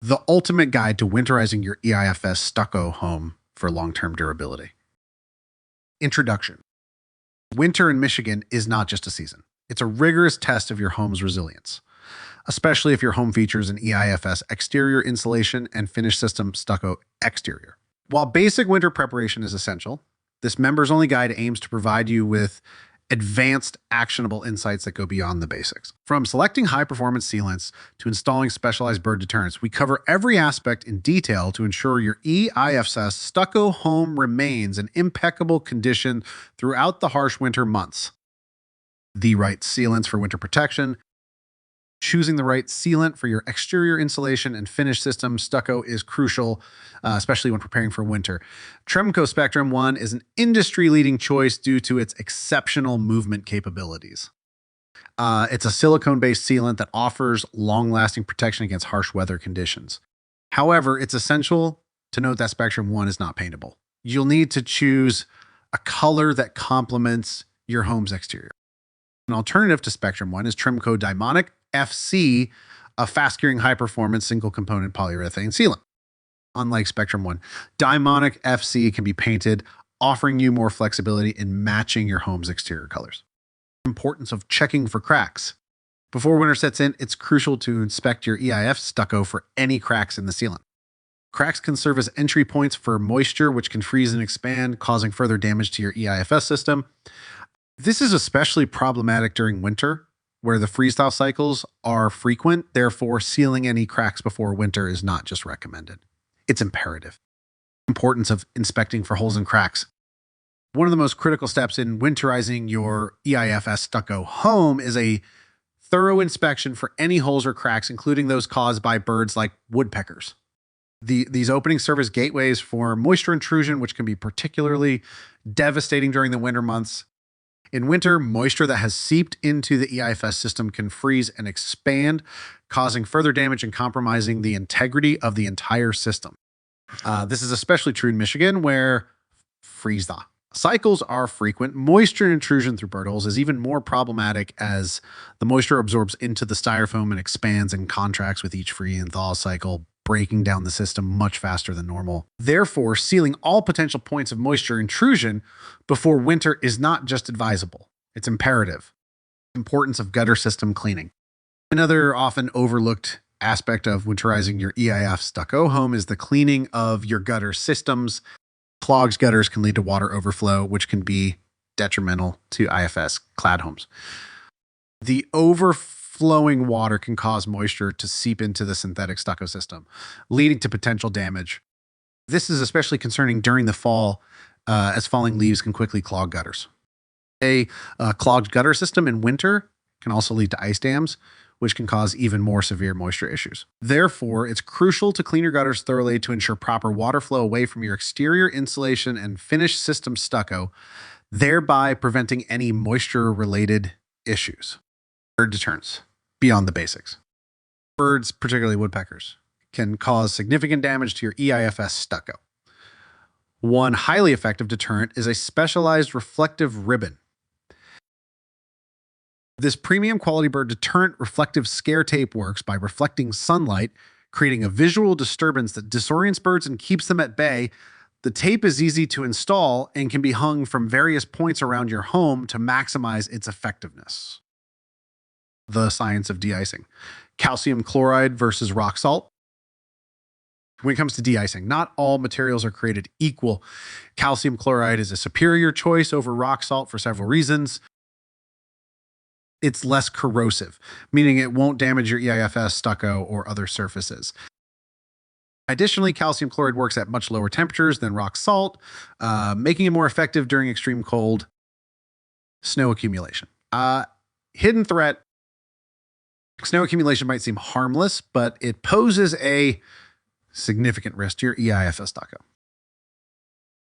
the ultimate guide to winterizing your EIFS stucco home for long-term durability. Introduction. Winter in Michigan is not just a season. It's a rigorous test of your home's resilience, especially if your home features an EIFS exterior insulation and finish system stucco exterior. While basic winter preparation is essential, this members-only guide aims to provide you with advanced, actionable insights that go beyond the basics. From selecting high-performance sealants to installing specialized bird deterrents, we cover every aspect in detail to ensure your EIFS stucco home remains in impeccable condition throughout the harsh winter months. The right sealants for winter protection. Choosing the right sealant for your exterior insulation and finish system stucco is crucial, especially when preparing for winter. Tremco Spectrum 1 is an industry-leading choice due to its exceptional movement capabilities. It's a silicone-based sealant that offers long-lasting protection against harsh weather conditions. However, it's essential to note that Spectrum 1 is not paintable. You'll need to choose a color that complements your home's exterior. An alternative to Spectrum 1 is Tremco Dimonic FC, a fast-curing, high-performance single-component polyurethane sealant. Unlike Spectrum 1, Dimonic FC can be painted, offering you more flexibility in matching your home's exterior colors. Importance of checking for cracks. Before winter sets in, it's crucial to inspect your EIFS stucco for any cracks in the sealant. Cracks can serve as entry points for moisture, which can freeze and expand, causing further damage to your EIFS system. This is especially problematic during winter, where the freeze-thaw cycles are frequent. Therefore, sealing any cracks before winter is not just recommended. It's imperative. Importance of inspecting for holes and cracks. One of the most critical steps in winterizing your EIFS stucco home is a thorough inspection for any holes or cracks, including those caused by birds like woodpeckers. These openings serve as gateways for moisture intrusion, which can be particularly devastating during the winter months. In winter, moisture that has seeped into the EIFS system can freeze and expand, causing further damage and compromising the integrity of the entire system. This is especially true in Michigan, where freeze-thaw cycles are frequent. Moisture intrusion through bird holes is even more problematic as the moisture absorbs into the styrofoam and expands and contracts with each freeze and thaw cycle, breaking down the system much faster than normal. Therefore, sealing all potential points of moisture intrusion before winter is not just advisable, it's imperative. Importance of gutter system cleaning. Another often overlooked aspect of winterizing your EIFS stucco home is the cleaning of your gutter systems. Clogged gutters can lead to water overflow, which can be detrimental to IFS clad homes. The overflowing water can cause moisture to seep into the synthetic stucco system, leading to potential damage. This is especially concerning during the fall, as falling leaves can quickly clog gutters. A clogged gutter system in winter can also lead to ice dams, which can cause even more severe moisture issues. Therefore, it's crucial to clean your gutters thoroughly to ensure proper water flow away from your exterior insulation and finished system stucco, thereby preventing any moisture-related issues. Bird deterrents, beyond the basics. Birds, particularly woodpeckers, can cause significant damage to your EIFS stucco. One highly effective deterrent is a specialized reflective ribbon. This premium quality bird deterrent reflective scare tape works by reflecting sunlight, creating a visual disturbance that disorients birds and keeps them at bay. The tape is easy to install and can be hung from various points around your home to maximize its effectiveness. The science of de-icing. Calcium chloride versus rock salt. When it comes to de-icing, not all materials are created equal. Calcium chloride is a superior choice over rock salt for several reasons. It's less corrosive, meaning it won't damage your EIFS stucco or other surfaces. Additionally, calcium chloride works at much lower temperatures than rock salt, making it more effective during extreme cold. Snow accumulation. Hidden threat. Snow accumulation might seem harmless, but it poses a significant risk to your EIFS stucco.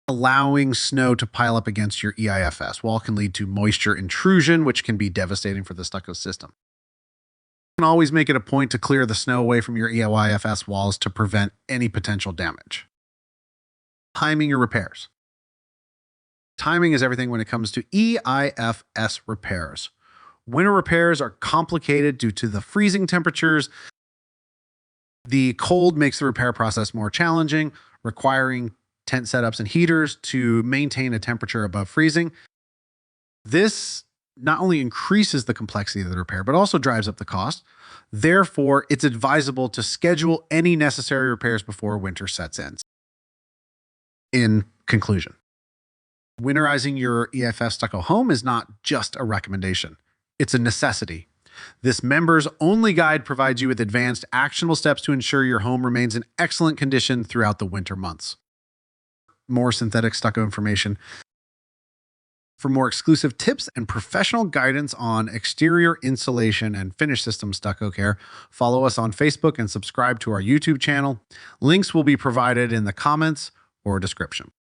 Allowing snow to pile up against your EIFS wall can lead to moisture intrusion, which can be devastating for the stucco system. You can always make it a point to clear the snow away from your EIFS walls to prevent any potential damage. Timing your repairs. Timing is everything when it comes to EIFS repairs. Winter repairs are complicated due to the freezing temperatures. The cold makes the repair process more challenging, requiring tent setups and heaters to maintain a temperature above freezing. This not only increases the complexity of the repair, but also drives up the cost. Therefore, it's advisable to schedule any necessary repairs before winter sets in. In conclusion, winterizing your EIFS Stucco home is not just a recommendation. It's a necessity. This members only guide provides you with advanced actionable steps to ensure your home remains in excellent condition throughout the winter months. More synthetic stucco information. For more exclusive tips and professional guidance on exterior insulation and finish system stucco care, follow us on Facebook and subscribe to our YouTube channel. Links will be provided in the comments or description.